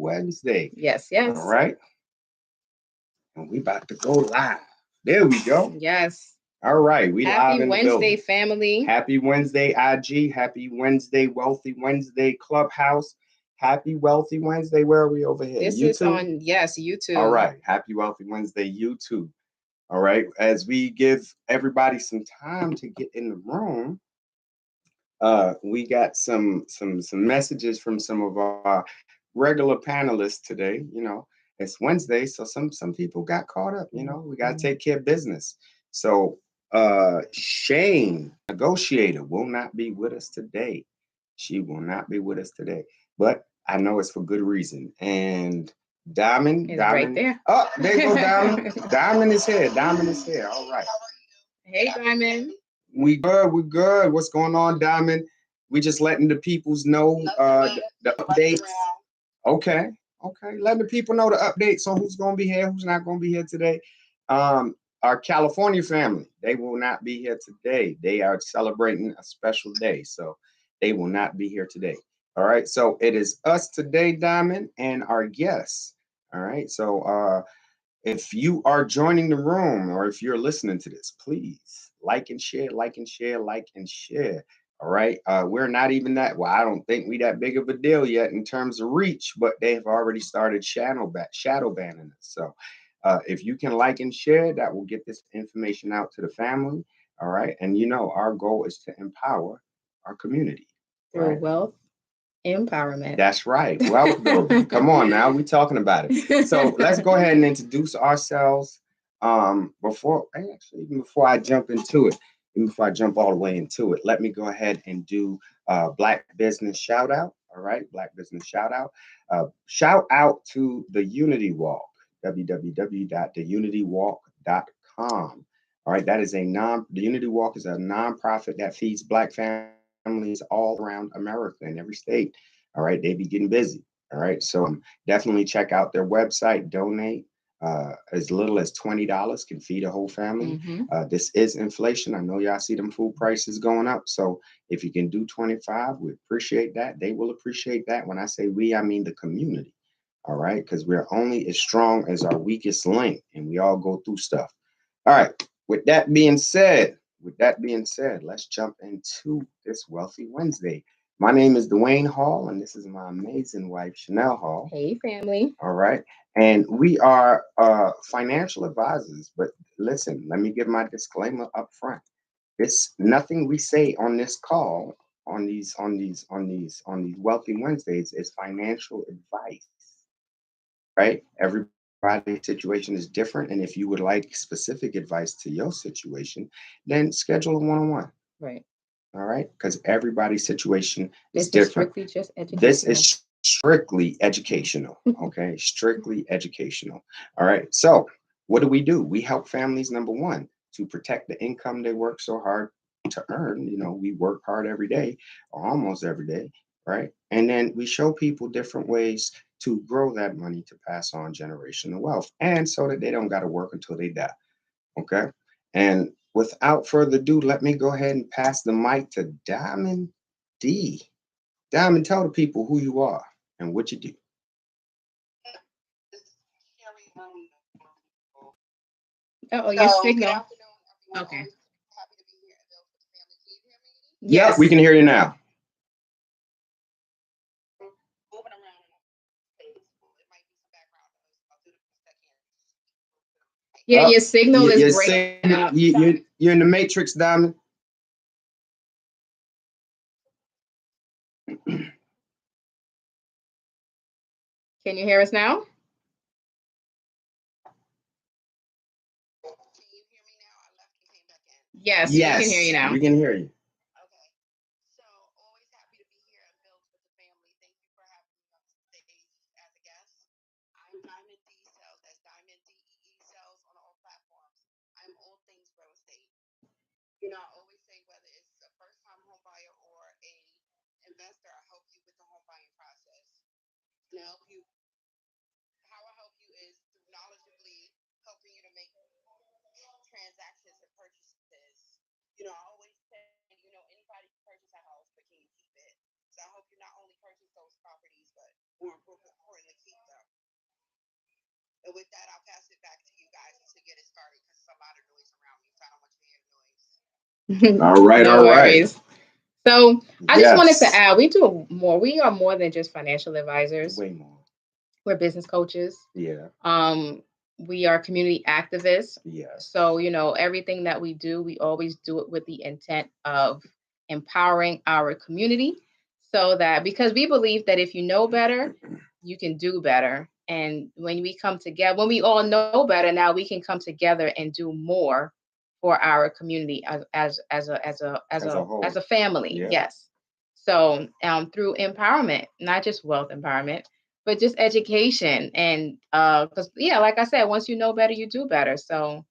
Wednesday. Yes, All yes. right. And we about to go live. There we go. Yes. All right. We Happy live in the Wednesday, building. family. Happy Wednesday, IG. Happy Wednesday, Wealthy Wednesday Clubhouse. Happy Wealthy Wednesday. Where are we over here? This is YouTube? on, yes, YouTube. All right. Happy Wealthy Wednesday, YouTube. All right. As we give everybody some time to get in the room, we got some messages from some of our regular panelists today. It's Wednesday, so some people got caught up. We got to take care of business. So Shane, negotiator, will not be with us today. She will not be with us today, but I know it's for good reason. And Diamond, Right there. Oh, there you go, Diamond. Diamond is here. Diamond is here. All right. Hey, Diamond. We good. We good. What's going on, Diamond? We just letting the peoples know the updates. Okay. Okay. Letting the people know the updates on who's going to be here, who's not going to be here today. Our California family, they will not be here today. They are celebrating a special day, so they will not be here today. All right. So it is us today, Diamond, and our guests. All right. So if you are joining the room or if you're listening to this, please like and share, like and share, like and share. All right. We're not even that. Well, I don't think we that big of a deal yet in terms of reach, but they have already started shadow banning us. So if you can like and share, that will get this information out to the family. All right. And our goal is to empower our community. Through wealth empowerment. That's right. Wealth building. Come on now. We're talking about it. So let's go ahead and introduce ourselves. Before I jump into it, even before I jump all the way into it, let me go ahead and do Black Business shout out. All right. Black Business shout out. Shout out to the Unity Walk, www.theunitywalk.com. All right. The Unity Walk is a nonprofit that feeds Black families all around America in every state. All right, they be getting busy. All right, so definitely check out their website. Donate as little as $20 can feed a whole family. This is inflation. I know y'all see them food prices going up. So if you can do 25, we appreciate that. They will appreciate that. When I say we, I mean the community. All right, because we're only as strong as our weakest link, and we all go through stuff. All right. With that being said, let's jump into this Wealthy Wednesday. My name is Dwayne Hall, and this is my amazing wife, Chanel Hall. Hey, family. All right. And we are financial advisors. But listen, let me give my disclaimer up front. Nothing we say on this call, on these Wealthy Wednesdays is financial advice. Right? Everybody's situation is different. And if you would like specific advice to your situation, then schedule a one-on-one. Right. All right. Because everybody's situation is This different. Is strictly just educational. This is strictly educational. Okay. Strictly educational. All right. So what do? We help families, number one, to protect the income they work so hard to earn. We work hard every day or almost every day. Right. And then we show people different ways to grow that money to pass on generational wealth, and so that they don't got to work until they die. Okay. And without further ado, let me go ahead and pass the mic to Diamond D. Diamond, tell the people who you are and what you do. Your signal. Okay. Yes, we can hear you now. Yeah, your signal is breaking up. You're in the matrix, Diamond. Can you hear us now? Yes, we can hear you now. We can hear you. And with that, I'll pass it back to you guys to get it started because there's a lot of noise around me, so I don't want you to hear noise. All right, no all worries. right. So I just wanted to Yes. add, we do more. We are more than just financial advisors. Way more. We're business coaches. Yeah. We are community activists. Yes. So, you know, everything that we do, we always do it with the intent of empowering our community so that because we believe that if you know better, you can do better. And when we come together, when we all know better, now we can come together and do more for our community as a family. Yeah. Yes. So through empowerment, not just wealth empowerment, but just education. And because yeah, like I said, once you know better, you do better. So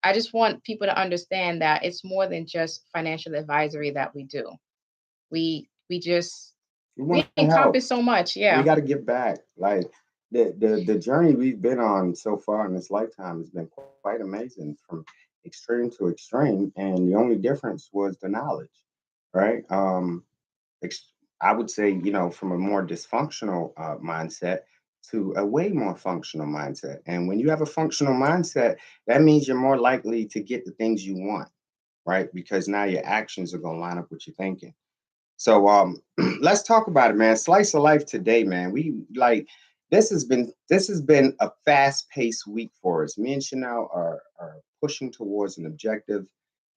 I just want people to understand that it's more than just financial advisory that we do. We encompass so much. We Yeah. got to give back. Like the journey we've been on so far in this lifetime has been quite amazing from extreme to extreme. And the only difference was the knowledge, right? I would say, you know, from a more dysfunctional mindset to a way more functional mindset. And when you have a functional mindset, that means you're more likely to get the things you want, right? Because now your actions are going to line up with your thinking. So let's talk about it, man. Slice of life today, man. We like this has been a fast-paced week for us. Me and Chanel are pushing towards an objective,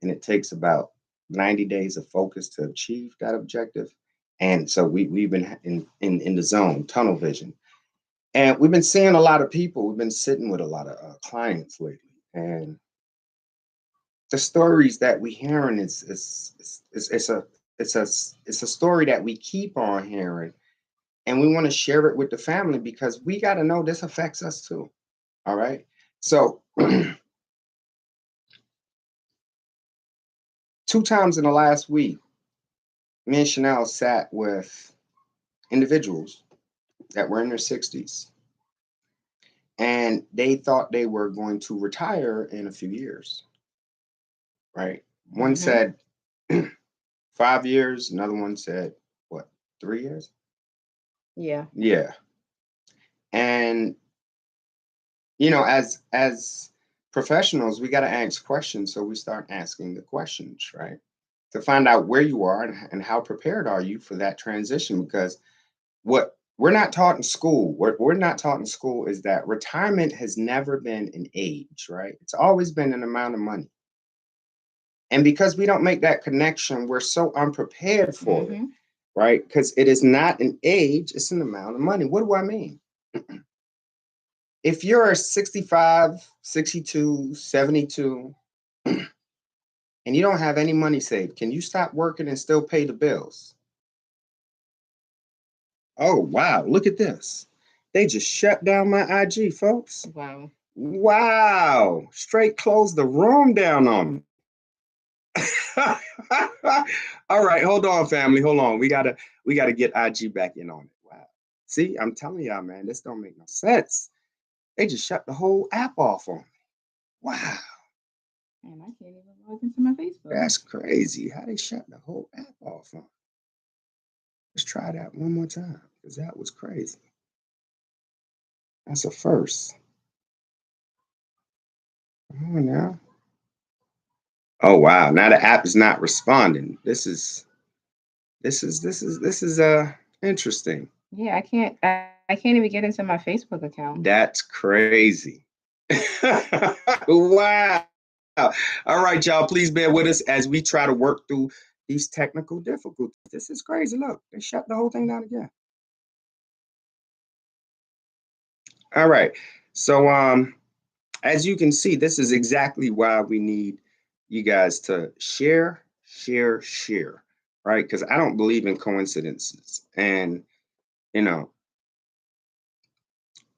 and it takes about 90 days of focus to achieve that objective. And so we've been in the zone, tunnel vision. And we've been seeing a lot of people. We've been sitting with a lot of clients lately. And the stories that we hearing is it's a story that we keep on hearing, and we want to share it with the family because we got to know this affects us too. All right. So 2 times in the last week, me and Chanel sat with individuals that were in their 60s, and they thought they were going to retire in a few years. Right. One said 5 years. Another one said, what, 3 years? Yeah. Yeah. And, you know, as professionals, we got to ask questions. So we start asking the questions, right? To find out where you are and how prepared are you for that transition. Because what we're not taught in school, what we're not taught in school is that retirement has never been an age, right? It's always been an amount of money. And because we don't make that connection, we're so unprepared for it, right? Because it is not an age, it's an amount of money. What do I mean? If you're 65, 62, 72, and you don't have any money saved, can you stop working and still pay the bills? Oh, wow. Look at this. They just shut down my IG, folks. Wow. Wow. Straight closed the room down on me. All right, hold on, family. Hold on. We gotta get IG back in on it. Wow. See, I'm telling y'all, man, this don't make no sense. They just shut the whole app off on me. Wow. And I can't even log into my Facebook. That's crazy. How they shut the whole app off on me. Let's try that one more time, because that was crazy. That's a first. Come on now. Oh wow. Now the app is not responding. This is interesting. Yeah, I can't even get into my Facebook account. That's crazy. Wow. All right, y'all, please bear with us as we try to work through these technical difficulties. This is crazy. Look, they shut the whole thing down again. All right. So as you can see, this is exactly why we need you guys to share, right? Because I don't believe in coincidences. And, you know,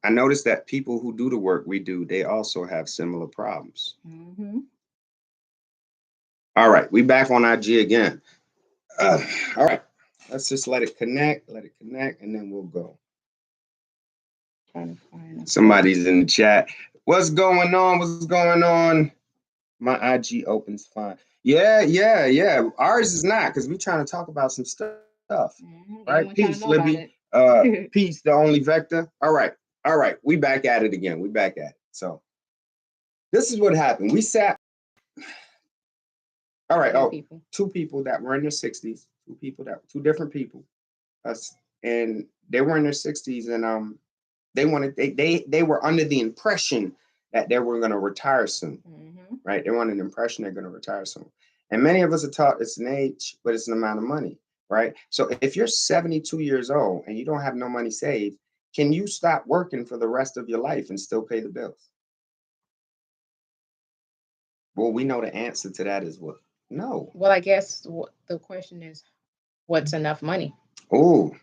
I noticed that people who do the work we do, they also have similar problems. All right, we back on IG again. All right, let's just let it connect, and then we'll go. Trying to find Somebody's in the chat. What's going on? What's going on? My IG opens fine. Yeah. Ours is not, because we're trying to talk about some stuff. Right? Peace, Libby. Peace, the only vector. All right. All right, we back at it again. We back at it. So this is what happened. We sat. All right. Oh, People. two people that were in their 60s. Two different people. Us, and they were in their 60s, and they were under the impression that they were going to retire soon. Right? They were under the impression they're going to retire soon. And many of us are taught it's an age, but it's an amount of money. Right? So if you're 72 years old and you don't have no money saved, can you stop working for the rest of your life and still pay the bills? Well, we know the answer to that is what? No. Well, I guess the question is, what's enough money? Oh,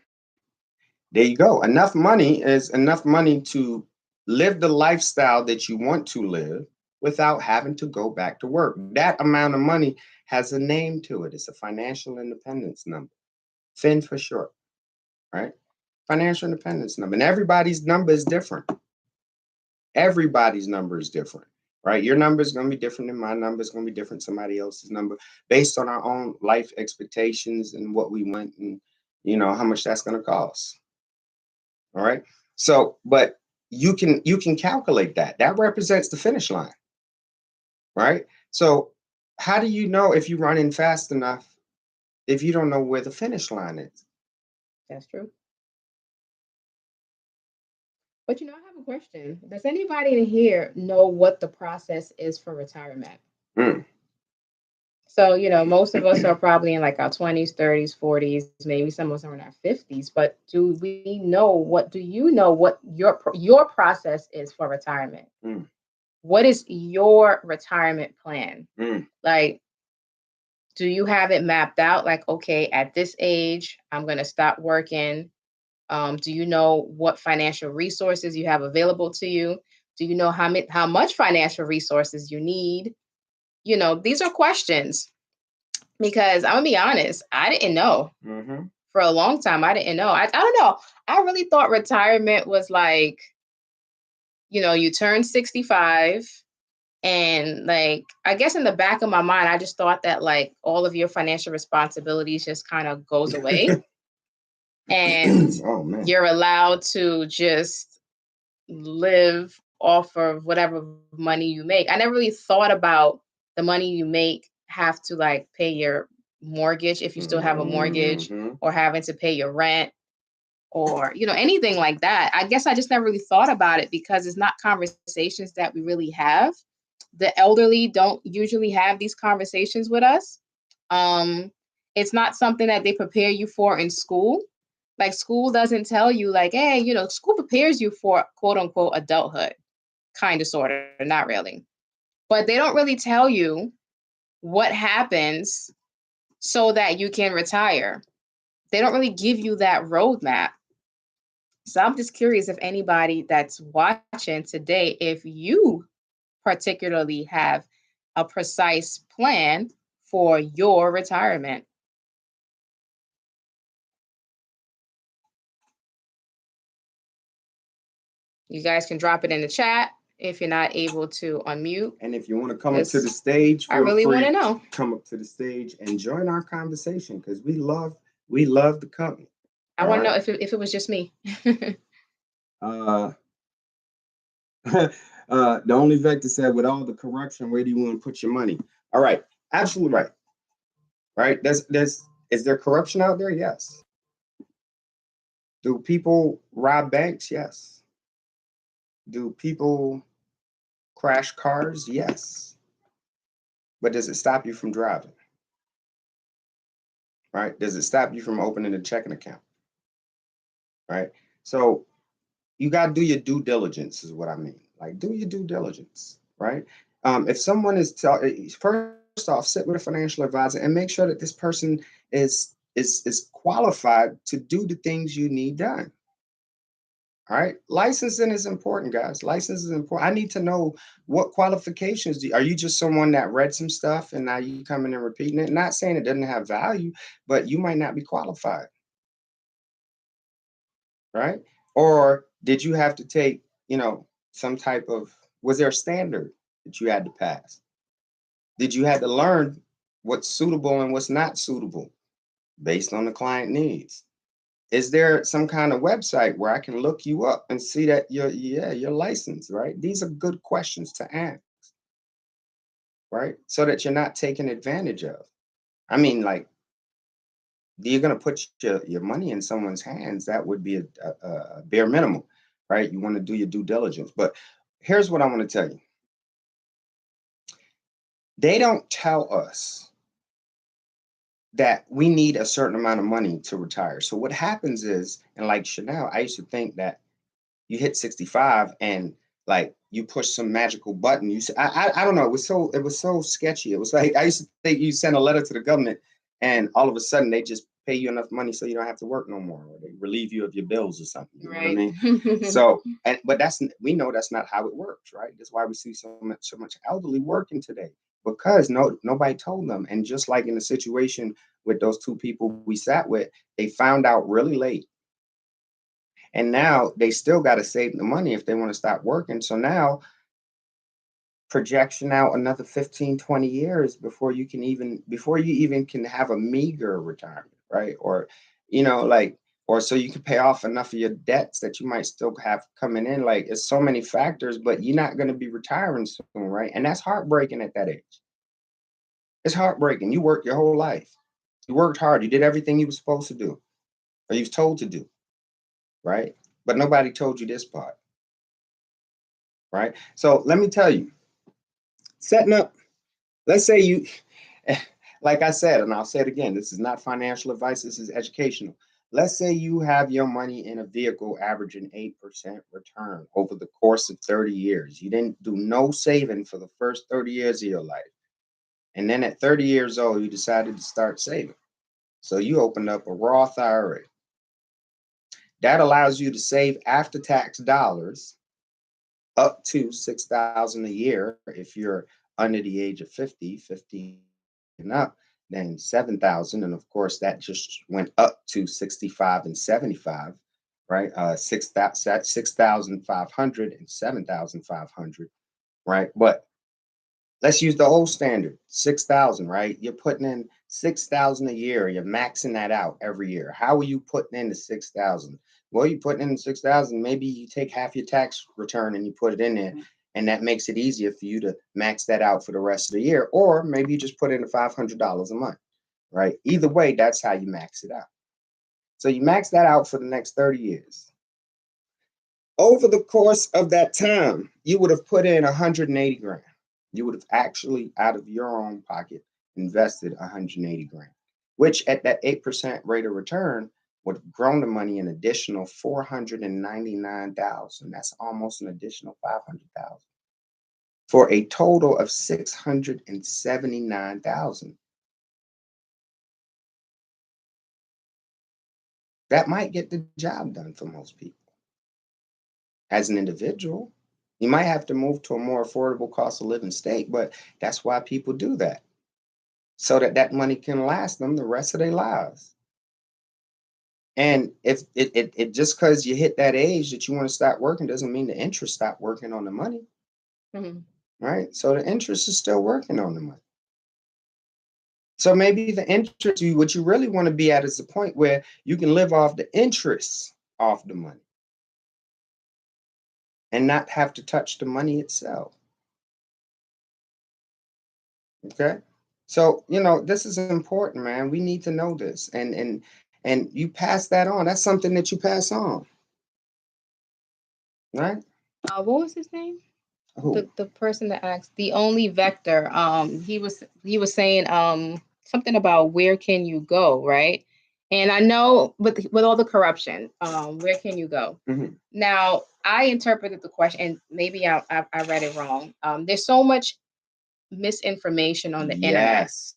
there you go. Enough money is enough money to live the lifestyle that you want to live without having to go back to work. That amount of money has a name to it. It's a financial independence number. FIN for short, right? Financial independence number. And everybody's number is different. Everybody's number is different, right? Your number is going to be different than my number. It's going to be different than somebody else's number based on our own life expectations and what we want and, how much that's going to cost. All right. So, but you can calculate that. That represents the finish line, right? So how do you know if you're running fast enough if you don't know where the finish line is? That's true. But I have a question. Does anybody in here know what the process is for retirement? So, most of us are probably in like our 20s, 30s, 40s, maybe some of us are in our 50s. But do you know what your process is for retirement? What is your retirement plan? Like, do you have it mapped out? Like, okay, at this age, I'm going to stop working. Do you know what financial resources you have available to you? Do you know how much financial resources you need? These are questions, because I'm gonna be honest, I didn't know. For a long time. I didn't know. I don't know. I really thought retirement was like, you turn 65 and like, I guess in the back of my mind, I just thought that like all of your financial responsibilities just kind of goes away. And you're allowed to just live off of whatever money you make. I never really thought about the money you make have to like pay your mortgage if you still have a mortgage, or having to pay your rent, or anything like that. I guess I just never really thought about it because it's not conversations that we really have. The elderly don't usually have these conversations with us. It's not something that they prepare you for in school. Like, school doesn't tell you like, hey, school prepares you for quote unquote adulthood, kind of, sort of, not really. But they don't really tell you what happens so that you can retire. They don't really give you that roadmap. So I'm just curious if anybody that's watching today, if you particularly have a precise plan for your retirement. You guys can drop it in the chat if you're not able to unmute. And if you want to come up to the stage, I really want to know. Come up to the stage and join our conversation, because we love the company. I want to know if it was just me. The only Vector said, with all the corruption, where do you want to put your money? All right, absolutely right. Right? Is there corruption out there? Yes. Do people rob banks? Yes. Do people crash cars? Yes. But does it stop you from driving? Right? Does it stop you from opening a checking account? Right? So you got to do your due diligence, is what I mean. Like, do your due diligence, right? If someone is first off, sit with a financial advisor and make sure that this person is qualified to do the things you need done. All right. Licensing is important, guys. License is important. I need to know what qualifications are you just someone that read some stuff and now you coming and repeating it? Not saying it doesn't have value, but you might not be qualified. Right? Or did you have to take, some type of, was there a standard that you had to pass? Did you have to learn what's suitable and what's not suitable based on the client needs? is there some kind of website where I can look you up and see that you're licensed, right? These are good questions to ask, right? So that you're not taken advantage of. I mean, like, you're going to put your money in someone's hands. That would be a bare minimum, right? You want to do your due diligence. But here's what I want to tell you. They don't tell us that we need a certain amount of money to retire. So what happens is, and like Chanel, I used to think that you hit 65 and like you push some magical button. I don't know. It was so sketchy. It was like I used to think you send a letter to the government and all of a sudden they just pay you enough money so you don't have to work no more, or they relieve you of your bills or something. You know what I mean? So, but we know that's not how it works, right? That's why we see so much elderly working today, because nobody told them. And just like in the situation with those two people we sat with, they found out really late. And now they still got to save the money if they want to stop working. So now projection out another 15, 20 years before you even can have a meager retirement, right? Or, like, or so you can pay off enough of your debts that you might still have coming in. Like, it's so many factors, but you're not going to be retiring soon, right? And that's heartbreaking at that age. It's heartbreaking. You worked your whole life. You worked hard. You did everything you were supposed to do, or you was told to do, right? But nobody told you this part, right? So let me tell you, setting up, let's say you, like I said, and I'll say it again, this is not financial advice, this is educational. Let's say you have your money in a vehicle averaging 8% return over the course of 30 years. You didn't do no saving for the first 30 years of your life. And then at 30 years old, you decided to start saving. So you opened up a Roth IRA. That allows you to save after-tax dollars up to $6,000 a year if you're under the age of 50 and up, then 7,000, and of course that just went up to 65 and 75, right? 6,500 and 7,500, right? But let's use the old standard, 6,000, right? You're putting in 6,000 a year. You're maxing that out every year. How are you putting in the 6,000? Well, you're putting in 6,000. Maybe you take half your tax return and you put it in there, and that makes it easier for you to max that out for the rest of the year. Or maybe you just put in $500 a month, right? Either way, that's how you max it out. So you max that out for the next 30 years. Over the course of that time, you would have put in 180 grand. You would have actually, out of your own pocket, invested 180 grand, which at that 8% rate of return would have grown the money an additional 499,000. That's almost an additional 500,000 for a total of 679,000. That might get the job done for most people. As an individual, you might have to move to a more affordable cost of living state, but that's why people do that, so that that money can last them the rest of their lives. And if it just because you hit that age that you want to start working doesn't mean the interest stopped working on the money, right? So the interest is still working on the money. So maybe the interest, what you really want to be at is the point where you can live off the interest off the money and not have to touch the money itself. Okay. So, this is important, man. We need to know this. And you pass that on. That's something that you pass on. Right? What was his name? Who? The person that asked, the only vector. He was saying something about where can you go, right? And I know with all the corruption, where can you go? Mhm. Now, I interpreted the question, and maybe I read it wrong. There's so much misinformation on the internet. Yes.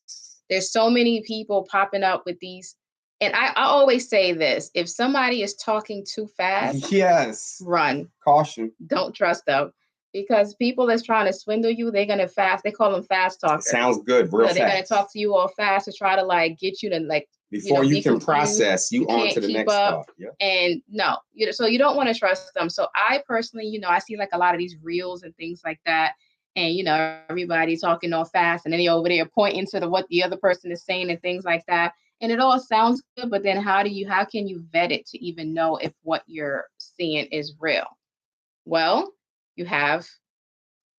There's so many people popping up with these. And I always say this, if somebody is talking too fast, Yes. run. Caution. Don't trust them. Because people that's trying to swindle you, they're gonna they call them fast talkers. Sounds good, real So they're gonna fast. talk to you all fast to try to like get you to like Before you can process, you on can't to the keep next up. thought. Yeah. And no, so you don't want to trust them. So I personally, I see like a lot of these reels and things like that. And everybody talking all fast, and then you're over there pointing to what the other person is saying and things like that. And it all sounds good, but then how can you vet it to even know if what you're seeing is real? Well, you have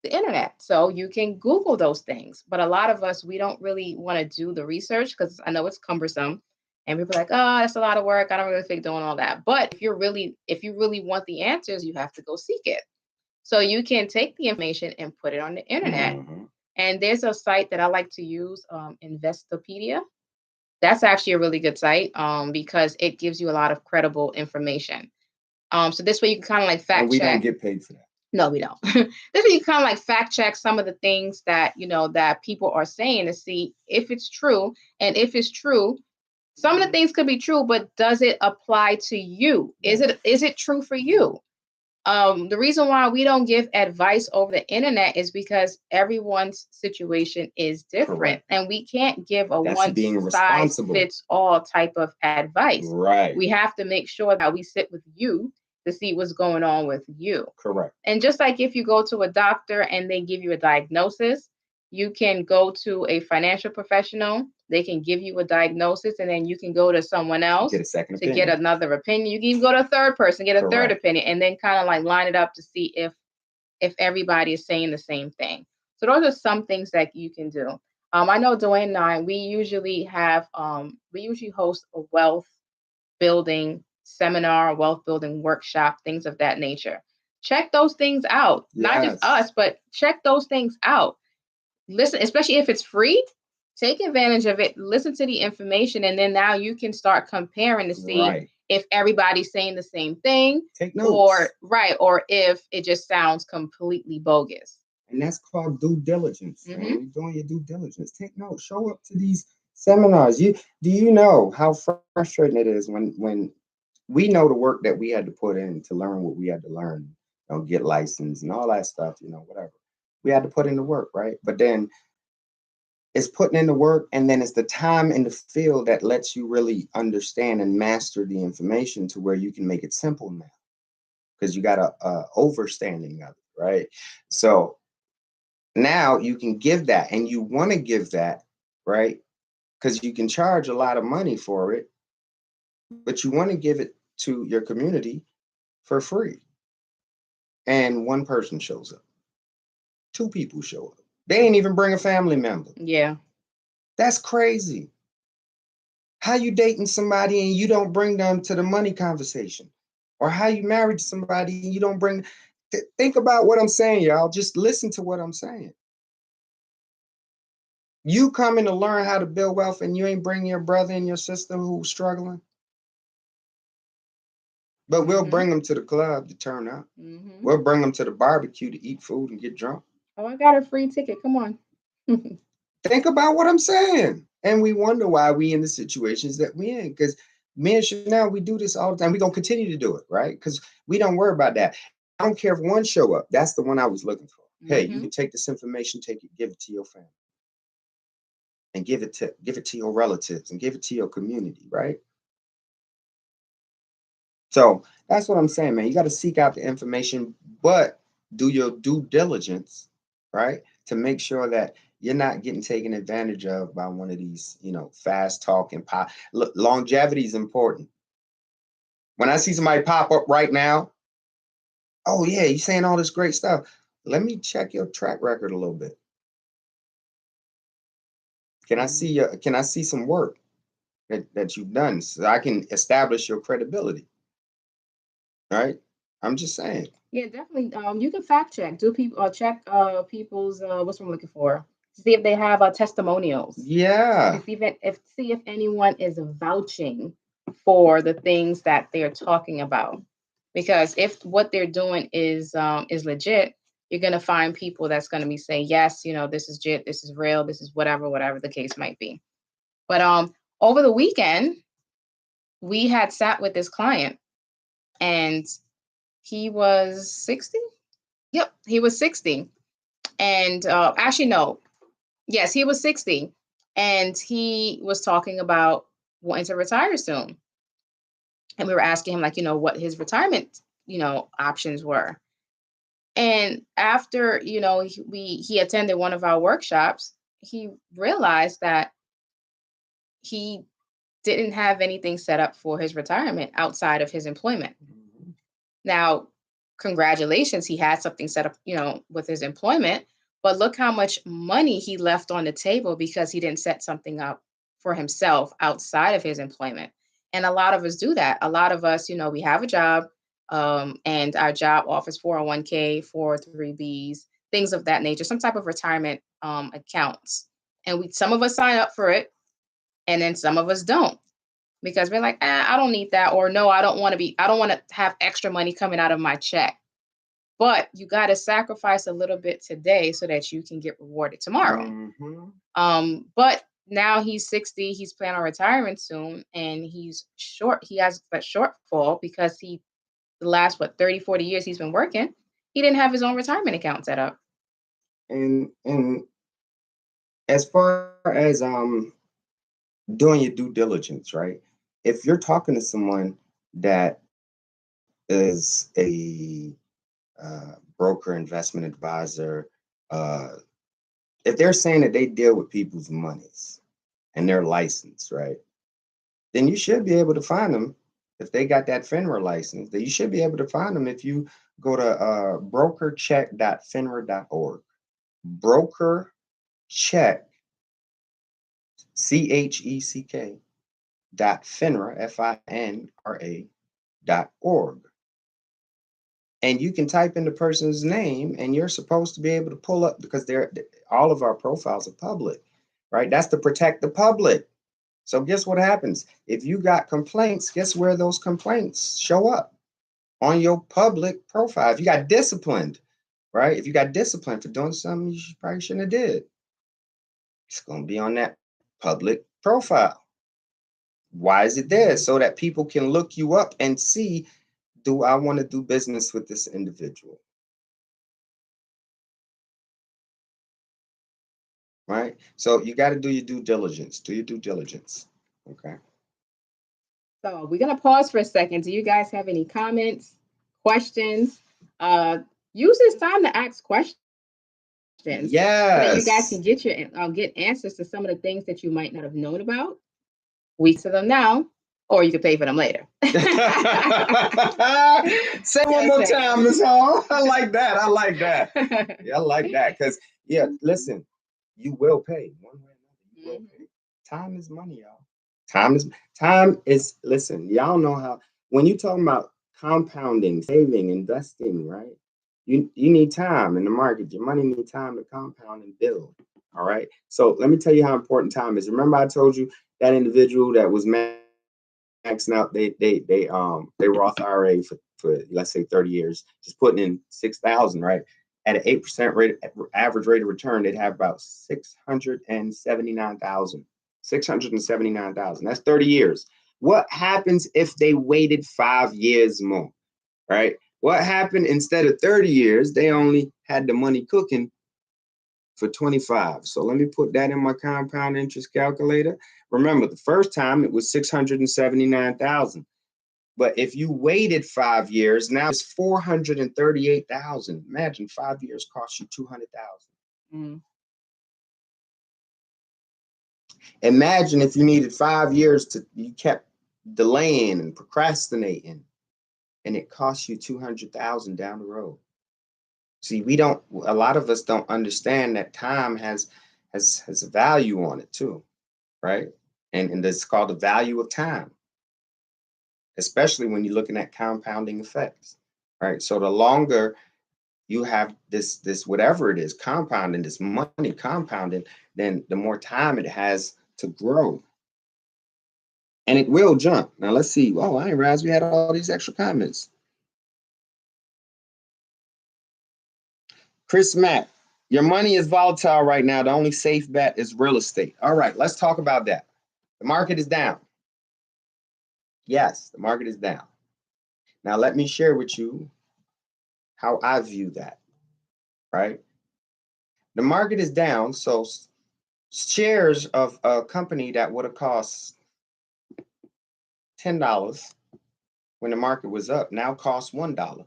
the internet. So you can Google those things. But a lot of us, we don't really want to do the research because I know it's cumbersome. And people are like, oh, that's a lot of work. I don't really think doing all that. But if you really want the answers, you have to go seek it. So you can take the information and put it on the internet. Mhm. And there's a site that I like to use, Investopedia. That's actually a really good site, because it gives you a lot of credible information. So this way you can kind of like And fact we don't check. get paid for that. No, we don't. This way you kind of like fact check some of the things that that people are saying to see if it's true. And if it's true, some of the things could be true, but does it apply to you? Yeah. Is it true for you? The reason why we don't give advice over the internet is because everyone's situation is different, Correct. and we can't give a That's one being size responsible. fits all type of advice. Right. We have to make sure that we sit with you to see what's going on with you. Correct. And just like if you go to a doctor and they give you a diagnosis, you can go to a financial professional. They can give you a diagnosis, and then you can go to someone else Get a second to get opinion. another opinion. You can even go to a third person, get a third Correct. opinion, and then kind of like line it up to see if everybody is saying the same thing. So those are some things that you can do. I know Dwayne and I, we usually host a wealth building seminar, wealth building workshop, things of that nature. Check those things out. Not just Yes. us, but check those things out. Listen, especially if it's free, take advantage of it. Listen to the information, and then now you can start comparing to see Right. if everybody's saying the same thing, Take notes. or if it just sounds completely bogus. And that's called due diligence. Mhm. Man. You're doing your due diligence. Take notes. Show up to these seminars. Do you know how frustrating it is when we know the work that we had to put in to learn what we had to learn, get licensed and all that stuff, whatever. We had to put in the work, right? But then it's putting in the work, and then it's the time in the field that lets you really understand and master the information to where you can make it simple now because you got a overstanding of it, right? So now you can give that, and you want to give that, right? Because you can charge a lot of money for it, but you want to give it to your community for free. And one person shows up, two people show up. They ain't even bring a family member. Yeah. That's crazy. How you dating somebody and you don't bring them to the money conversation? Or how you married somebody and you don't bring. Think about what I'm saying, y'all. Just listen to what I'm saying. You coming to learn how to build wealth and you ain't bring your brother and your sister who's struggling. But we'll Mhm. bring them to the club to turn up. Mhm. We'll bring them to the barbecue to eat food and get drunk. Oh, I got a free ticket. Come on. Think about what I'm saying. And we wonder why we in the situations that we in. Because me and Chanel, we do this all the time. We're gonna continue to do it, right? Because we don't worry about that. I don't care if one show up. That's the one I was looking for. Hey, you can Mhm. take this information, take it, give it to your family, and give it to your relatives and give it to your community, right? So that's what I'm saying, man. You got to seek out the information, but do your due diligence, right? To make sure that you're not getting taken advantage of by one of these, fast talking pop. Look, longevity is important. When I see somebody pop up right now, oh yeah, you're saying all this great stuff. Let me check your track record a little bit. Can I see some work that you've done so I can establish your credibility? Right? I'm just saying. Yeah, definitely. You can fact check. Do people check people's what's what I'm looking for? See if they have testimonials. Yeah. To see if anyone is vouching for the things that they're talking about. Because if what they're doing is legit, you're gonna find people that's gonna be saying, yes, this is legit, this is real, this is whatever the case might be. But over the weekend, we had sat with this client, and he was 60. Yep, he was 60. And actually, no, yes, he was 60. And he was talking about wanting to retire soon. And we were asking him, like, what his retirement, options were. And after, he attended one of our workshops, he realized that he didn't have anything set up for his retirement outside of his employment. Now, congratulations, he had something set up, with his employment, but look how much money he left on the table because he didn't set something up for himself outside of his employment. And a lot of us do that. A lot of us, we have a job, and our job offers 401k, 403bs, things of that nature, some type of retirement accounts. And some of us sign up for it, and then some of us don't because we're like, I don't need that. Or no, I don't want to have extra money coming out of my check. But you got to sacrifice a little bit today so that you can get rewarded tomorrow. Mm-hmm. But now he's 60, he's planning on retiring soon, and he has a shortfall because the last, 30, 40 years he's been working, he didn't have his own retirement account set up. And as far as doing your due diligence, right? If you're talking to someone that is a broker, investment advisor, if they're saying that they deal with people's monies and they're licensed, right? Then you should be able to find them if they got that FINRA license. Then you should be able to find them if you go to brokercheck.finra.org. Brokercheck, CHECK .finra, FINRA.org. And you can type in the person's name, and you're supposed to be able to pull up because all of our profiles are public, right? That's to protect the public. So guess what happens? If you got complaints, guess where those complaints show up? On your public profile. If you got disciplined, right? If you got disciplined for doing something you probably shouldn't have did, it's going to be on that public profile. Why is it there? So that people can look you up and see, do I want to do business with this individual? Right? So you got to do your due diligence. Do your due diligence. Okay. So we're going to pause for a second. Do you guys have any comments, questions? Use this time to ask questions. Yes. So that you guys can get answers to some of the things that you might not have known about. We answer them now, or you can pay for them later. Say one more time, Ms. Hall. I like that. I like that. Yeah, I like that. Because, listen, you will pay one way or another. You will pay. Time is money, y'all. Time is, listen, y'all know how, when you're talking about compounding, saving, investing, right? You need time in the market. Your money needs time to compound and build. All right. So let me tell you how important time is. Remember, I told you that individual that was maxing out they Roth IRA for let's say 30 years, just putting in 6,000, right? At an 8% rate, average rate of return, they'd have about 679,000. 679,000. That's 30 years. What happens if they waited 5 years more, right? What happened instead of 30 years, they only had the money cooking for 25. So let me put that in my compound interest calculator. Remember, the first time it was 679,000. But if you waited 5 years, now it's 438,000. Imagine 5 years cost you 200,000. Imagine if you needed 5 years you kept delaying and procrastinating, and it cost you 200,000 down the road. See, a lot of us don't understand that time has a value on it too, right? And that's called the value of time, especially when you're looking at compounding effects, right? So the longer you have this whatever it is, compounding, this money compounding, then the more time it has to grow. And it will jump. Now let's see. Oh, I didn't realize we had all these extra comments. Chris Mack, your money is volatile right now. The only safe bet is real estate. All right, let's talk about that. The market is down. Yes, the market is down. Now let me share with you how I view that, right? The market is down, so shares of a company that would have cost $10 when the market was up now cost $1.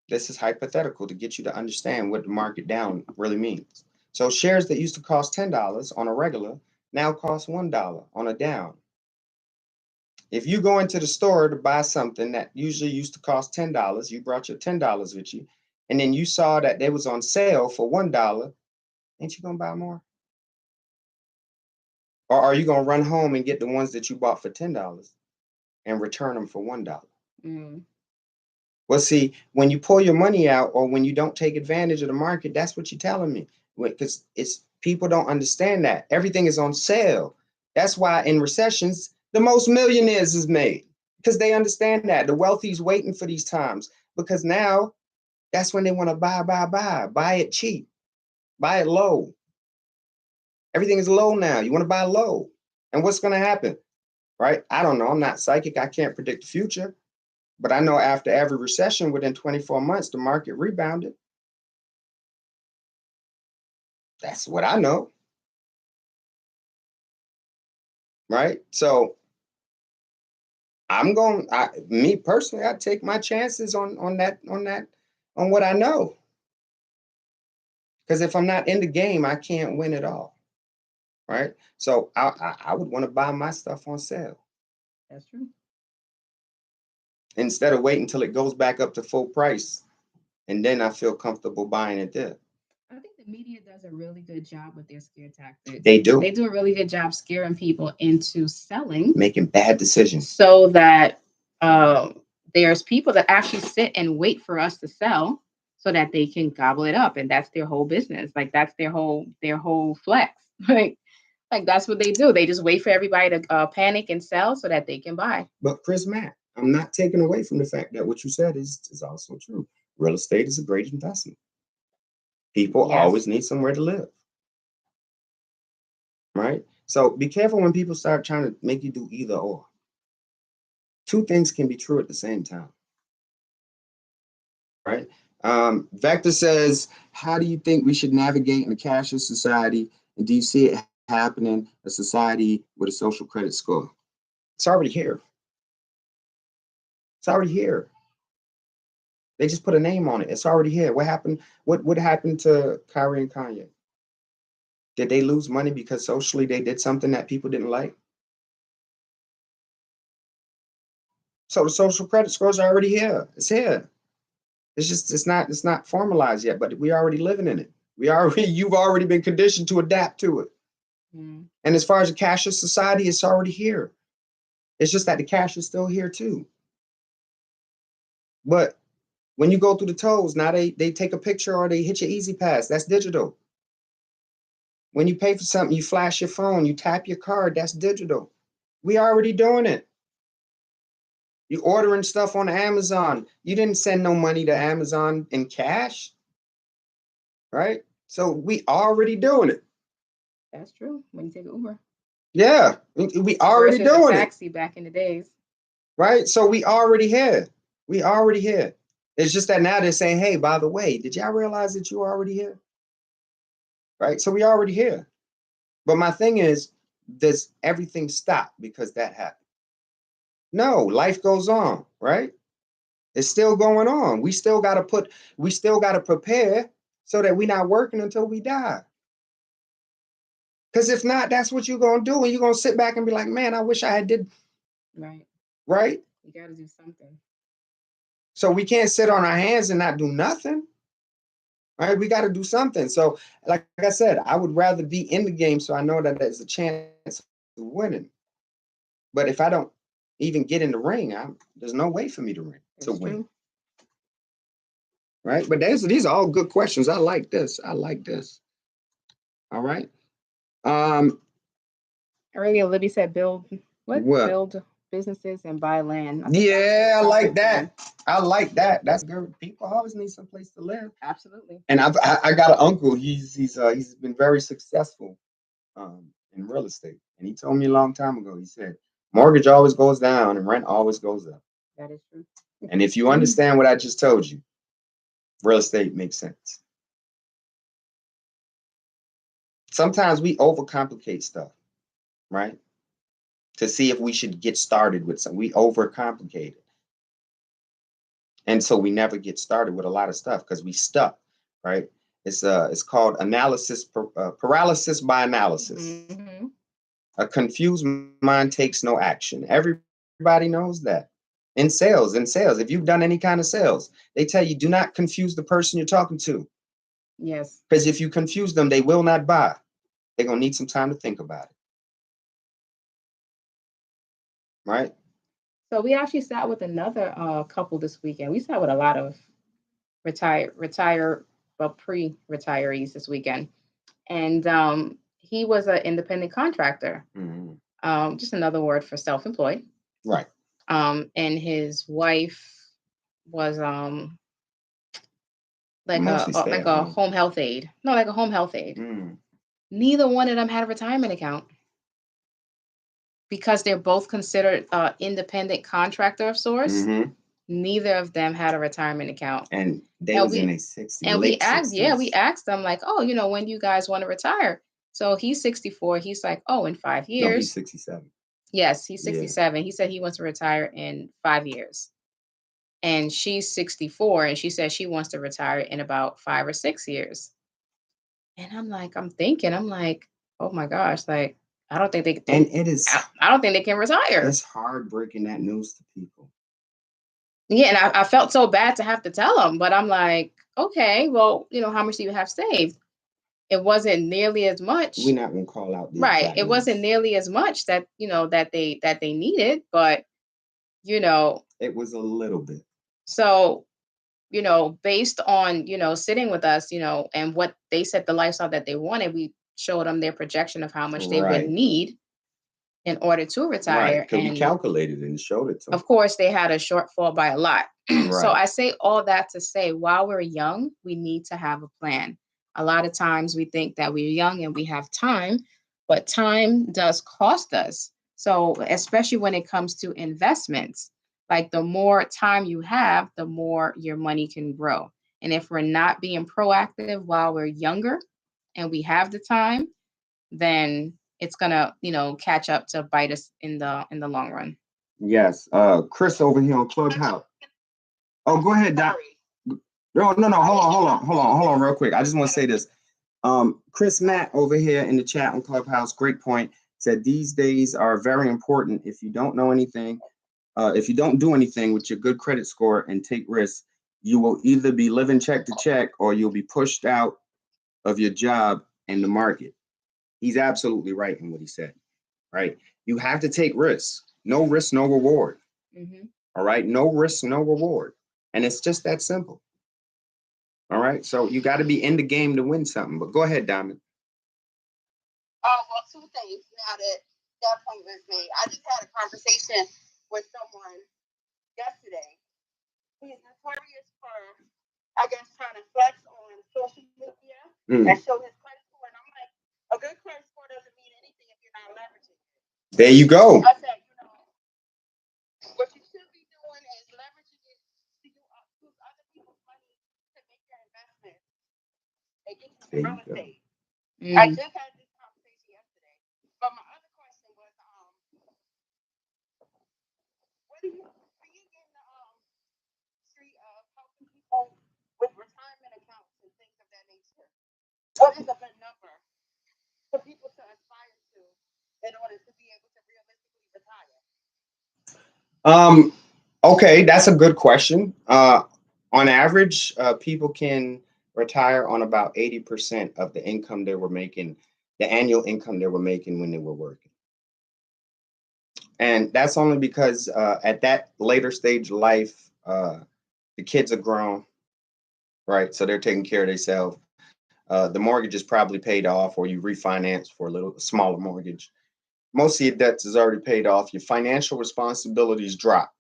This is hypothetical to get you to understand what the market down really means. So shares that used to cost $10 on a regular now costs $1 on a down. If you go into the store to buy something that usually used to cost $10, you brought your $10 with you, and then you saw that they was on sale for $1, ain't you gonna buy more? Or are you gonna run home and get the ones that you bought for $10 and return them for $1? Mm. Well, see, when you pull your money out or when you don't take advantage of the market, that's what you're telling me. Because it's people don't understand that everything is on sale. That's why in recessions, the most millionaires is made because they understand that the wealthy's waiting for these times because now that's when they want to buy it cheap, buy it low. Everything is low now. You want to buy low. And what's going to happen? Right? I don't know. I'm not psychic. I can't predict the future. But I know after every recession within 24 months, the market rebounded. That's what I know. Right? So me personally, I take my chances on what I know. Because if I'm not in the game, I can't win it all. Right? So I would want to buy my stuff on sale. That's true. Instead of waiting until it goes back up to full price. And then I feel comfortable buying it there. I think the media does a really good job with their scare tactics. They do. They do a really good job scaring people into selling, Making bad decisions. so that there's people that actually sit and wait for us to sell so that they can gobble it up, and that's their whole business. Like that's their whole flex. Like that's what they do. They just wait for everybody to panic and sell so that they can buy. But Chris Matt, I'm not taking away from the fact that what you said is also true. Real estate is a great investment. People Yes. always need somewhere to live. Right? So be careful when people start trying to make you do either or. Two things can be true at the same time. Right? Vector says, how do you think we should navigate in a cashless society? And do you see it happening, a society with a social credit score? It's already here. It's already here. They just put a name on it. It's already here. What happened? What happened to Kyrie and Kanye? Did they lose money because socially they did something that people didn't like? So the social credit scores are already here. It's here. It's not formalized yet, but we already living in it. You've already been conditioned to adapt to it. Mm. And as far as the cashless society, it's already here. It's just that the cash is still here too. But when you go through the tolls, now they take a picture or they hit your Easy Pass. That's digital. When you pay for something, you flash your phone, you tap your card, that's digital. We already doing it. You ordering stuff on Amazon. You didn't send no money to Amazon in cash, right? So we already doing it. That's true. When you take Uber. Yeah, we already Versus a doing it, taxi back in the days. right? So we already here. We already here. It's just that now they're saying, hey, by the way, did y'all realize that you're already here? Right? So we already here. But my thing is, does everything stop because that happened? No, life goes on, right? It's still going on. We still got to prepare so that we're not working until we die. Because if not, that's what you're going to do. And you're going to sit back and be like, man, I wish I had did. Right. Right? You got to do something. So we can't sit on our hands and not do nothing. Right? We got to do something. So like I said, I would rather be in the game so I know that there's a chance of winning. But if I don't even get in the ring, there's no way for me to win. True. Right? But these are all good questions. I like this. All right. Earlier, Libby said build businesses and buy land. Yeah, I like that. I like that. That's good. People always need some place to live. Absolutely. And I got an uncle. He's been very successful in real estate. And he told me a long time ago, he said, mortgage always goes down and rent always goes up. That is true. And if you understand what I just told you, real estate makes sense. Sometimes we overcomplicate stuff, right? To see if we should get started with something. We overcomplicate it. And so we never get started with a lot of stuff because we stuck, right? It's called paralysis by analysis. Mm-hmm. A confused mind takes no action. Everybody knows that. In sales, if you've done any kind of sales, they tell you do not confuse the person you're talking to. Yes. Because if you confuse them, they will not buy. They're gonna need some time to think about it. Right? So we actually sat with another couple this weekend. We sat with a lot of pre-retirees this weekend, and he was an independent contractor. Just another word for self-employed. Right. And his wife was like Mostly stay like at a home. home health aide. No, like a home health aide. Mm. Neither one of them had a retirement account because they're both considered independent contractor of sorts. Mhm. Neither of them had a retirement account. And they And was in we their 60s, and we late asked, 60s. we asked them like, oh, when do you guys want to retire? So he's 64. He's like, oh, in 5 No, he's years. 67. Yes, he's Yeah. 67. He said he wants to retire in 5 years. And she's 64 and she said she wants to retire in about 5 or 6 years. And I'm like, oh my gosh, like I don't think they And it is, I don't think they can retire. it's hard breaking that news to people. Yeah, and I felt so bad to have to tell them, but I'm like, okay, well, how much do you have saved? It wasn't nearly as much. We're not gonna call out the Right. exact It wasn't numbers. nearly as much that that they needed, but It was a little bit. so based on sitting with us, and what they said the lifestyle that they wanted, we showed them their projection of how much they would Right. need in order to Right. retire. Because we And calculated and showed it to them. of course, they had a shortfall by a lot. So Right. I say all that to say, while we're young, we need to have a plan. A lot of times we think that we're young and we have time, but time does cost us. So, especially when it comes to investments, like the more time you have, the more your money can grow. And if we're not being proactive while we're younger and we have the time, then it's gonna, catch up to bite us in the long run. Yes. Chris over here on Clubhouse. Oh, go ahead, Doc. Sorry. No. Hold on, real quick. I just want to say this. Chris Matt over here in the chat on Clubhouse, great point. Said these days are very important. If you don't know anything, if you don't do anything with your good credit score and take risks, you will either be living check to check or you'll be pushed out of your job and the market. He's absolutely right in what he said. Right? You have to take risks. No risk, no reward. Mm-hmm. All right? No risk, no reward. And it's just that simple. All right. So you got to be in the game to win something. But go ahead, Diamond. Well, two things now that point was made. I just had a conversation with someone yesterday. He's notorious for, I guess, trying to flex on social media and show his credit score. And I'm like, a good credit score doesn't mean anything if you're not leveraging it. There you go. I said, what you should be doing is leveraging it to use other people's money to make your investment and get you There some you real go. estate. I Mm. just had this conversation yesterday. But my other question was, what do you being in the street of helping people with retirement accounts and things of that nature? What is a good number for people to aspire to in order to be able to realistically retire? Okay, that's a good question. On average, people can retire on about 80% of the income they were making, the annual income they were making when they were working. And that's only because at that later stage of life, the kids are grown, right? So they're taking care of themselves. The mortgage is probably paid off, or you refinance for a little smaller mortgage. Most of your debts is already paid off. Your financial responsibilities drop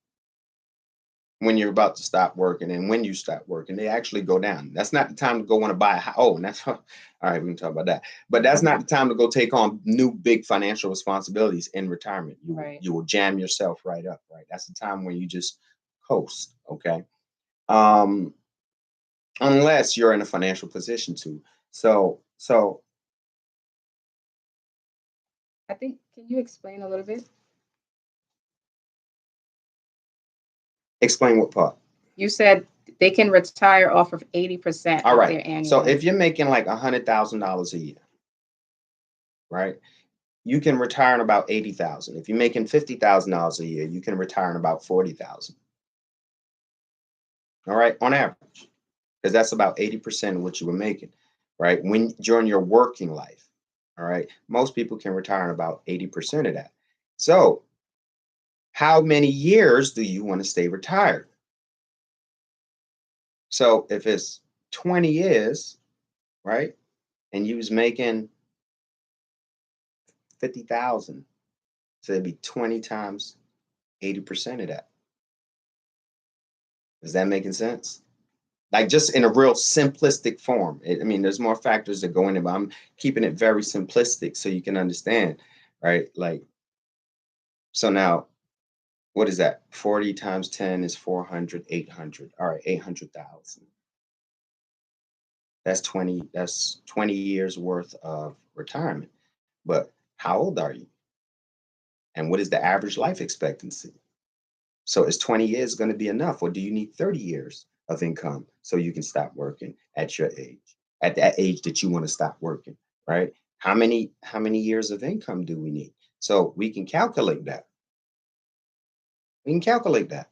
when you're about to stop working, and when you stop working, they actually go down. That's not the time to go want to buy a house. Oh, and that's all right. We can talk about that, but that's not the time to go take on new big financial responsibilities in retirement. Right. You will jam yourself right up. Right. That's the time when you just coast. Okay. Unless you're in a financial position to. So I think, can you explain a little bit? explain what part. You said they can retire off of 80% All of right. their annual. So if you're making like $100,000 a year, right? you can retire in about 80,000. If you're making $50,000 a year, you can retire in about 40,000. All right, on average, because that's about 80% of what you were making, right? When during your working life, all right, most people can retire in about 80% of that. So, how many years do you want to stay retired? So, if it's 20 years, right, and you was making 50,000, so it'd be 20 times 80% of that. Is that making sense? Like just in a real simplistic form. I mean, there's more factors that go in it, but I'm keeping it very simplistic so you can understand, right? Like, so now, what is that? 40 times 10 is 400, 800. All right, 800,000. That's 20 years worth of retirement. But how old are you? And what is the average life expectancy? So is 20 years going to be enough, or do you need 30 years of income so you can stop working at your age, at that age that you want to stop working, right? How many years of income do we need? So we can calculate that. We can calculate that.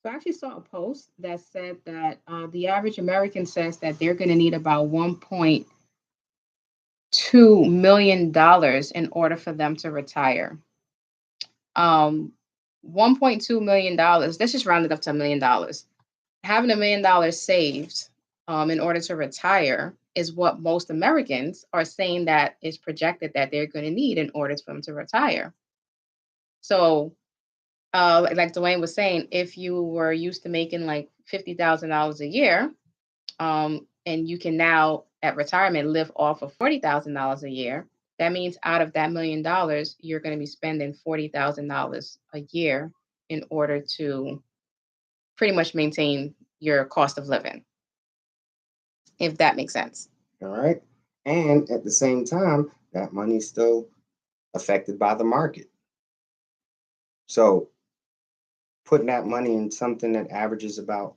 So I actually saw a post that said that the average American says that they're going to need about $1.2 million in order for them to retire. $1.2 million, let's just round it up to $1 million. Having $1 million saved in order to retire is what most Americans are saying that is projected that they're going to need in order for them to retire. So, like Dwayne was saying, if you were used to making like $50,000 a year, and you can now at retirement live off of $40,000 a year, that means out of that $1 million, you're going to be spending $40,000 a year in order to pretty much maintain your cost of living, if that makes sense. All right. And at the same time, that money's still affected by the market. So putting that money in something that averages about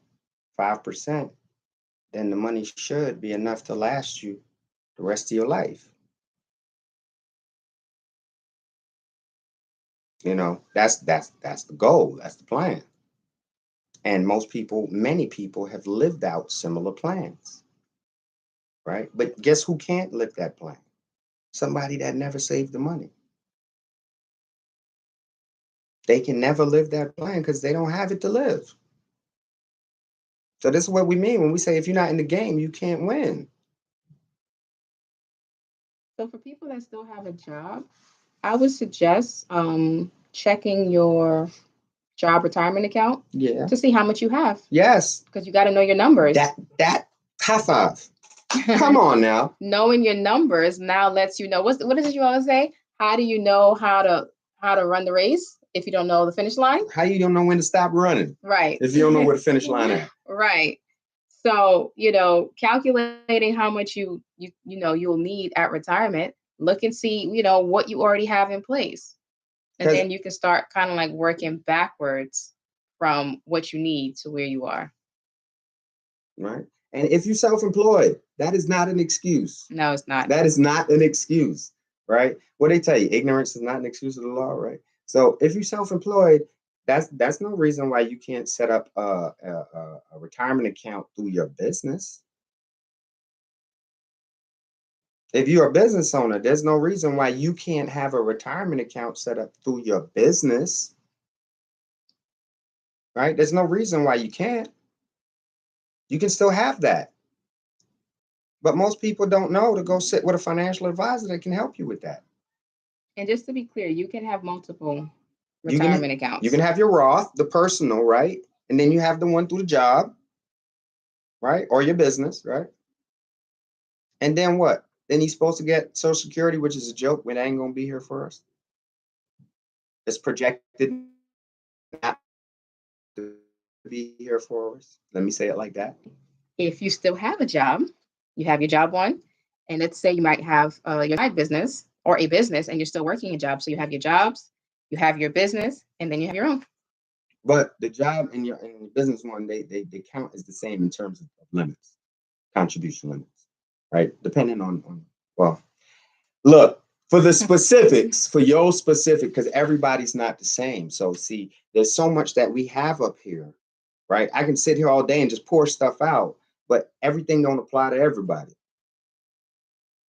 5%, then the money should be enough to last you the rest of your life. You know, that's the goal, that's the plan. And many people have lived out similar plans, right? But guess who can't live that plan? Somebody that never saved the money. They can never live that plan because they don't have it to live. So this is what we mean when we say if you're not in the game, you can't win. So for people that still have a job, I would suggest checking your job retirement account Yeah. to see how much you have, Yes. because you got to know your numbers. That high five. Come on now. Knowing your numbers now lets you know what is it you always say? How do you know how to run the race if you don't know the finish line? How you don't know when to stop running? Right. If you don't know where the finish line at. Right. So, calculating how much you'll need at retirement, look and see, what you already have in place. And then you can start kind of like working backwards from what you need to where you are. Right. And if you're self-employed, that is not an excuse. No, it's not. That is not an excuse, right? What they tell you, ignorance is not an excuse of the law, right? So if you're self-employed, that's no reason why you can't set up a retirement account through your business. If you're a business owner, there's no reason why you can't have a retirement account set up through your business, right? There's no reason why you can't. You can still have that. But most people don't know to go sit with a financial advisor that can help you with that. And just to be clear, you can have multiple retirement accounts. You can have your Roth, the personal, right? And then you have the one through the job, right? Or your business, right? And then what? Then he's supposed to get Social Security, which is a joke. It ain't going to be here for us. It's projected not to be here for us. Let me say it like that. If you still have a job, you have your job one, and let's say you might have your side business or a business and you're still working a job. So you have your jobs, you have your business, and then you have your own. But the job and your business one, they count as the same in terms of limits, contribution limits, right? Depending on well, look, For the specifics, for your specific, because everybody's not the same. So see, there's so much that we have up here, right? I can sit here all day and just pour stuff out, but everything don't apply to everybody,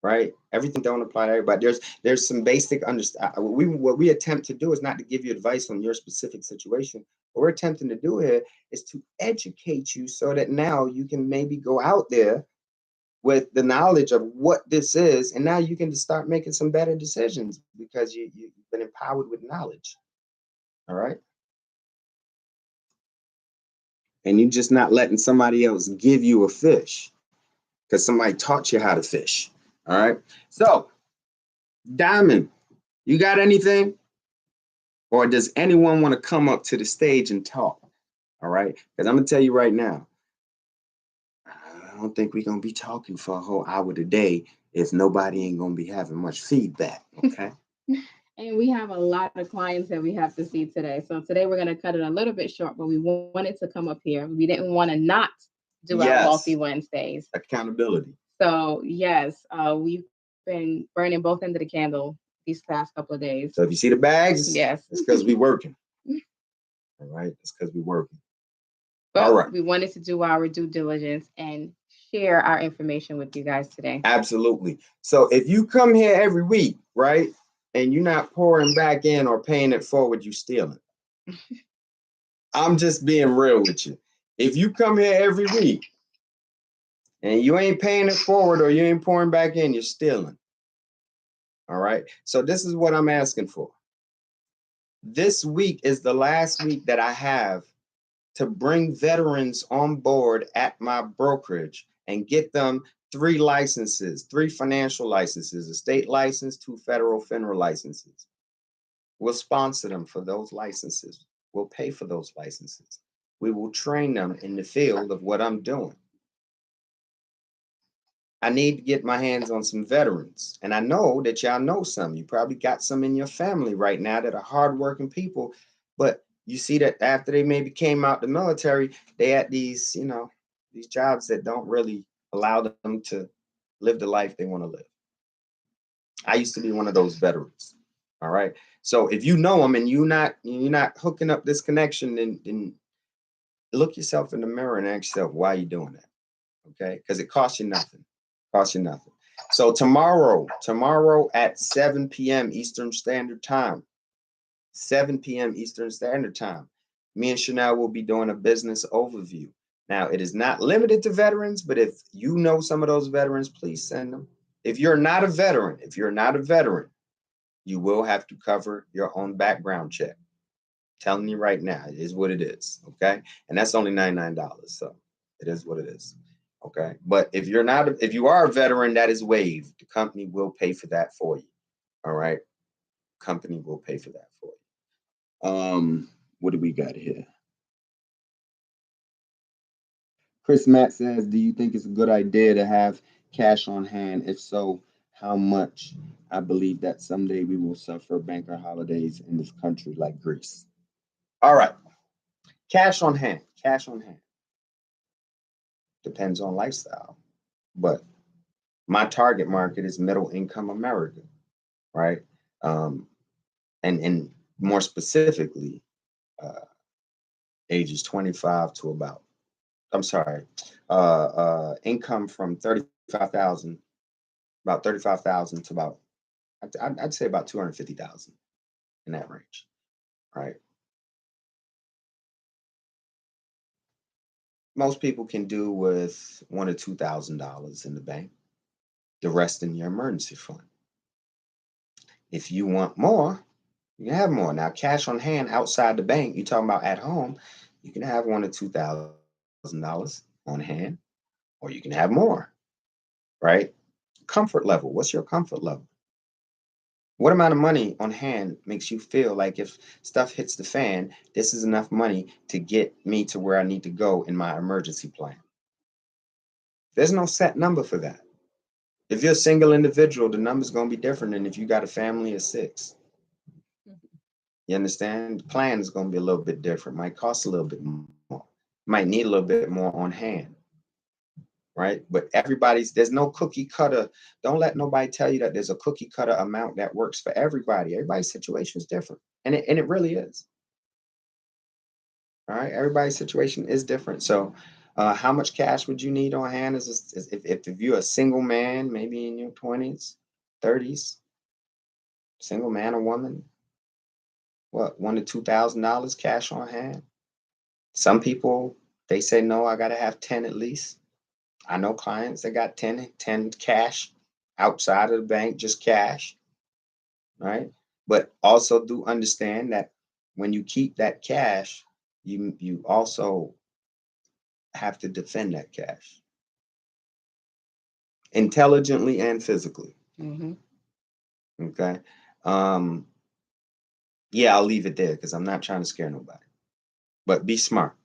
right? Everything don't apply to everybody. There's some basic understanding. What we attempt to do is not to give you advice on your specific situation. What we're attempting to do here is to educate you so that now you can maybe go out there with the knowledge of what this is, and now you can just start making some better decisions because you've been empowered with knowledge. All right. And you're just not letting somebody else give you a fish because somebody taught you how to fish. All right. So, Diamond, you got anything? Or does anyone want to come up to the stage and talk? All right. Because I'm going to tell you right now, I don't think we're going to be talking for a whole hour today if nobody ain't going to be having much feedback. Okay. And we have a lot of clients that we have to see today. So today we're going to cut it a little bit short, but we wanted to come up here. We didn't want to not do our Wealthy Wednesdays. Accountability. So yes, we've been burning both ends of the candle these past couple of days. So if you see the bags, yes, it's because we working. All right. It's because we working. But all right. We wanted to do our due diligence and share our information with you guys today. Absolutely. So if you come here every week, right, and you're not pouring back in or paying it forward, you stealing. I'm just being real with you. If you come here every week and you ain't paying it forward or you ain't pouring back in, you're stealing. All right. So this is what I'm asking for. This week is the last week that I have to bring veterans on board at my brokerage and get them 3 licenses, 3 financial licenses, a state license, 2 federal FINRA licenses. We'll sponsor them for those licenses. We'll pay for those licenses. We will train them in the field of what I'm doing. I need to get my hands on some veterans. And I know that y'all know some. You probably got some in your family right now that are hardworking people, but you see that after they maybe came out the military, they had these, these jobs that don't really allow them to live the life they want to live. I used to be one of those veterans. All right. So if you know them and you're not hooking up this connection, then look yourself in the mirror and ask yourself, why are you doing that? Okay. Because it costs you nothing. Costs you nothing. So tomorrow at 7 p.m. Eastern Standard Time, 7 p.m. Eastern Standard Time, me and Chanel will be doing a business overview. Now, it is not limited to veterans, but if you know some of those veterans, please send them. If you're not a veteran, you will have to cover your own background check. I'm telling you right now, it is what it is. Okay. And that's only $99. So it is what it is. Okay. But if you are a veteran, that is waived. The company will pay for that for you. All right. Company will pay for that for you. What do we got here? Chris Matt says, do you think it's a good idea to have cash on hand? If so, how much? I believe that someday we will suffer banker holidays in this country like Greece. All right. Cash on hand. Depends on lifestyle. But my target market is middle income America, right? And more specifically, ages 25 to about, income from 35,000, about 35,000 to about, I'd say about 250,000 in that range, right? Most people can do with $1,000 or $2,000 in the bank, the rest in your emergency fund. If you want more, you can have more. Now, cash on hand outside the bank, you're talking about at home, you can have $1,000 or $2,000 on hand, or you can have more, right? Comfort level. What's your comfort level? What amount of money on hand makes you feel like if stuff hits the fan, this is enough money to get me to where I need to go in my emergency plan? There's no set number for that. If you're a single individual, the number's going to be different than if you got a family of 6. You understand? The plan is going to be a little bit different. Might cost a little bit more. Might need a little bit more on hand. right? But there's no cookie cutter. Don't let nobody tell you that there's a cookie cutter amount that works for everybody. Everybody's situation is different, and it really is. All right, everybody's situation is different. So, how much cash would you need on hand? If you're a single man, maybe in your 20s, 30s, single man or woman, what, $1,000 to $2,000 cash on hand? Some people, they say no, I gotta have 10 at least. I know clients that got 10 cash outside of the bank, just cash, right? But also do understand that when you keep that cash, you also have to defend that cash intelligently and physically. Hmm. Okay. Um, yeah, I'll leave it there because I'm not trying to scare nobody. But be smart.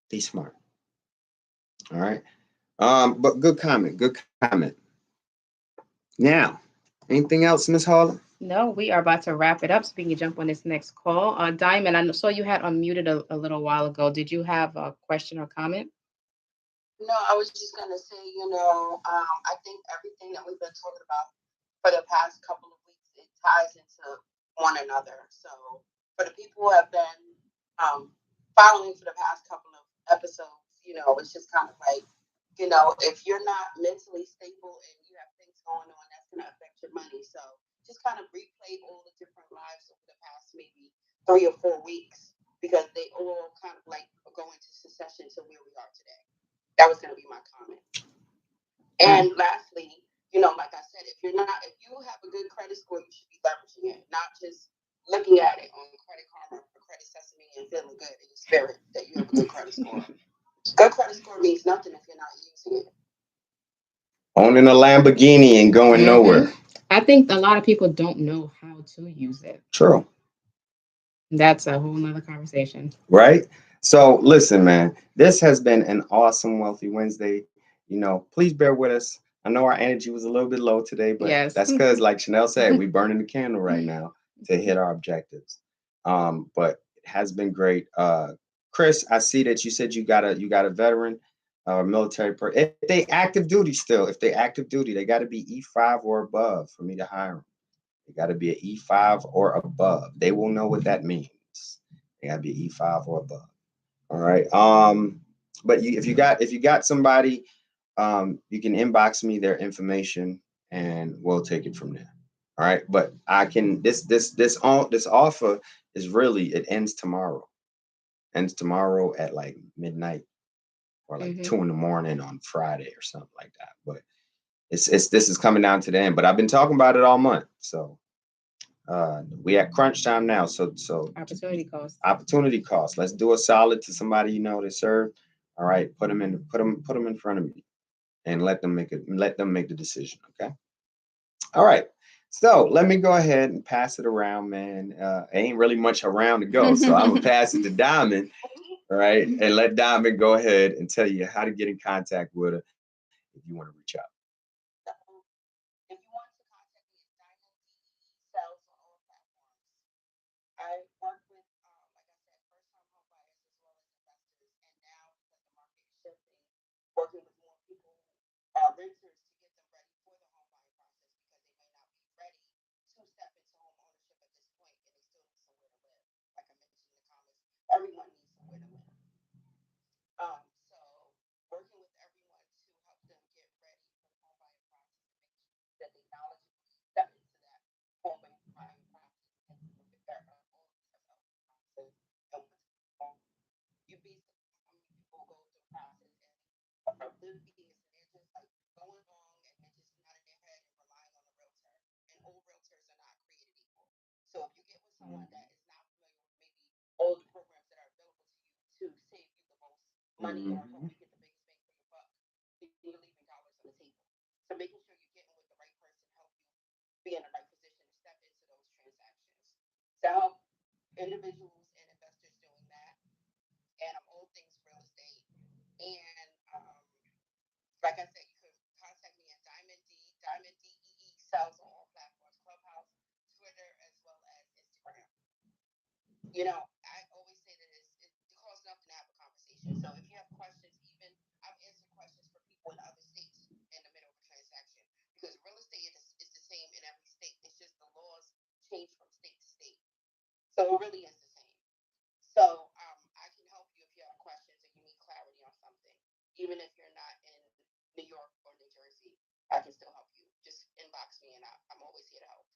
Be smart. All right. But good comment. Good comment. Now, anything else, Miss Harlan? No, we are about to wrap it up so we can jump on this next call. Diamond, saw you had unmuted a little while ago. Did you have a question or comment? No, I was just gonna say, I think everything that we've been talking about for the past couple of weeks, it ties into one another. So for the people who have been following for the past couple of episodes, it's just kind of like, if you're not mentally stable and you have things going on, that's gonna affect your money. So just kind of replay all the different lives over the past maybe 3 or 4 weeks because they all kind of like go into succession to where we are today. That was going to be my comment. And lastly, like I said, if you have a good credit score, you should be leveraging it, not just looking at it on Credit Karma or Credit Sesame and feeling good in your spirit that you have a good credit score. Good credit score means nothing if you're not using it. Owning a Lamborghini and going nowhere. I think a lot of people don't know how to use it. True. That's a whole nother conversation. Right? So listen, man, this has been an awesome Wealthy Wednesday. Please bear with us. I know our energy was a little bit low today, but Yes. that's because, like Chanel said, we burning the candle right now to hit our objectives. But it has been great. Chris, I see that you said you got a veteran military If they active duty still, they got to be E5 or above for me to hire them. They got to be an E5 or above. They will know what that means. They got to be E5 or above. All right. But if you got somebody, you can inbox me their information and we'll take it from there. All right. But I can this offer is really, it ends tomorrow. Ends tomorrow at like midnight or like 2 in the morning on Friday or something like that. But it's this is coming down to the end. But I've been talking about it all month. So we at crunch time now. So opportunity cost. Let's do a solid to somebody to serve. All right, put them in front of me and let them make the decision. Okay. All right. So let me go ahead and pass it around, man. Ain't really much around to go, so I'm gonna pass it to Diamond, all right, and let Diamond go ahead and tell you how to get in contact with her if you want to reach out. If you want to contact me, it's Diamond DE Sales on all platforms. I work with, like I said, first-time home buyers as well as investors, and now because the market is shifting, working with more people, renters, to get them ready for the home buying process because they may not be ready to step into home ownership at this point, and they still need somewhere to live. Like I mentioned in the comments, everyone needs somewhere to live. So working with everyone to help them get ready for the home buying process and make sure that they knowledgeably step into that home buying process and prepare all of themselves process and what's going on. You'd be surprised how many people go through the process and are oblivious and they're just like going along and they're just not in their head and relying on a realtor. And all realtors are not created equal. So if you get with someone that is not familiar with maybe all the programs that are available to you to save you the most money or help you get the biggest bang for your buck, then you're leaving dollars on the table. So making sure you're getting with the right person to help you be in the right position to step into those transactions. To help individuals and investors doing that. And I'm all things real estate. And like I said, you can contact me at Diamond DEE Sales on all platforms, Clubhouse, Twitter, as well as Instagram. I always say that it costs nothing to have a conversation. So if you have questions, even I've answered questions even if you're not in New York or New Jersey, I can still help you. Just inbox me, and I'm always here to help.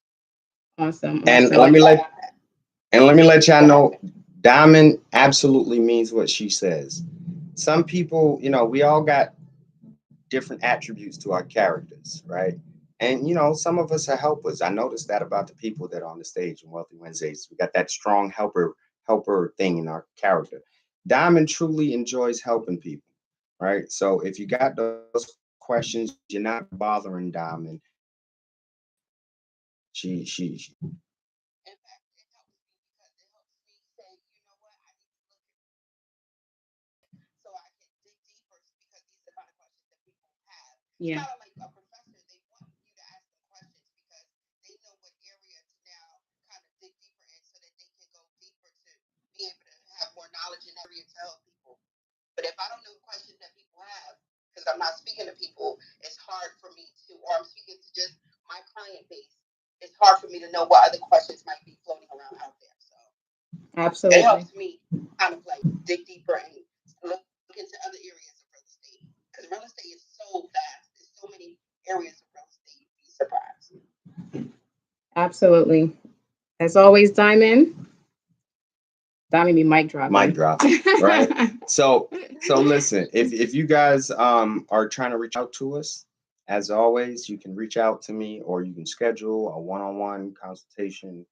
Awesome. And awesome. let me let y'all know, Diamond absolutely means what she says. Some people, you know, we all got different attributes to our characters, right? And you know, some of us are helpers. I noticed that about the people that are on the stage on Wealthy Wednesdays. We got that strong helper thing in our character. Diamond truly enjoys helping people, right? So if you got those questions, you're not bothering Diamond. She In fact, it helps me because it helps me say, you know what, I need to look at so I can dig deeper because these are the kind of questions that people have. Yeah. It's kind of like a professor, they want you to ask them questions because they know what area to now kind of dig deeper in so that they can go deeper to be able to have more knowledge in that area to help people. But if I don't know the questions that people have, because I'm not speaking to people, it's hard for me to, or I'm speaking to just my client base, it's hard for me to know what other questions might be floating around out there. So Absolutely. it helps me kind of like dig deeper and look into other areas of real estate. Because real estate is so vast. There's so many areas of real estate, you'd be surprised. Absolutely. As always, Diamond be mic dropping. mic drop, right? So listen, if you guys are trying to reach out to us, as always, you can reach out to me or you can schedule a one-on-one consultation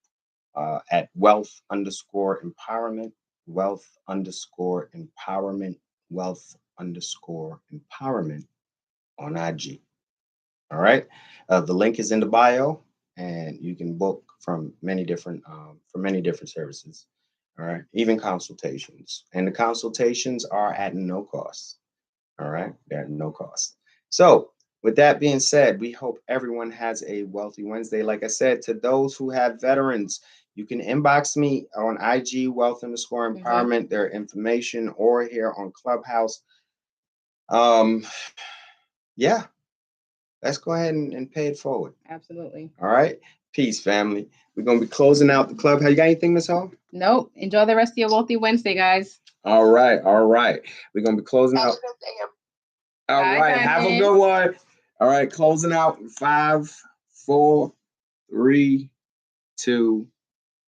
at wealth_empowerment, wealth_empowerment, wealth_empowerment on IG. All right. The link is in the bio, and you can book from many different services. All right, even consultations, and the consultations are at no cost. All right, they're at no cost. So, with that being said, we hope everyone has a wealthy Wednesday. Like I said, to those who have veterans, you can inbox me on IG wealth_empowerment, their information, or here on Clubhouse. Yeah, let's go ahead and pay it forward. Absolutely. All right. Peace, family. We're going to be closing out the club. Have you got anything, Miss Hall? Nope. Enjoy the rest of your Wealthy Wednesday, guys. All right. All right. We're going to be closing out. All Bye, right. Have a Diamond. good one. All right. Closing out in 5, 4, 3, 2,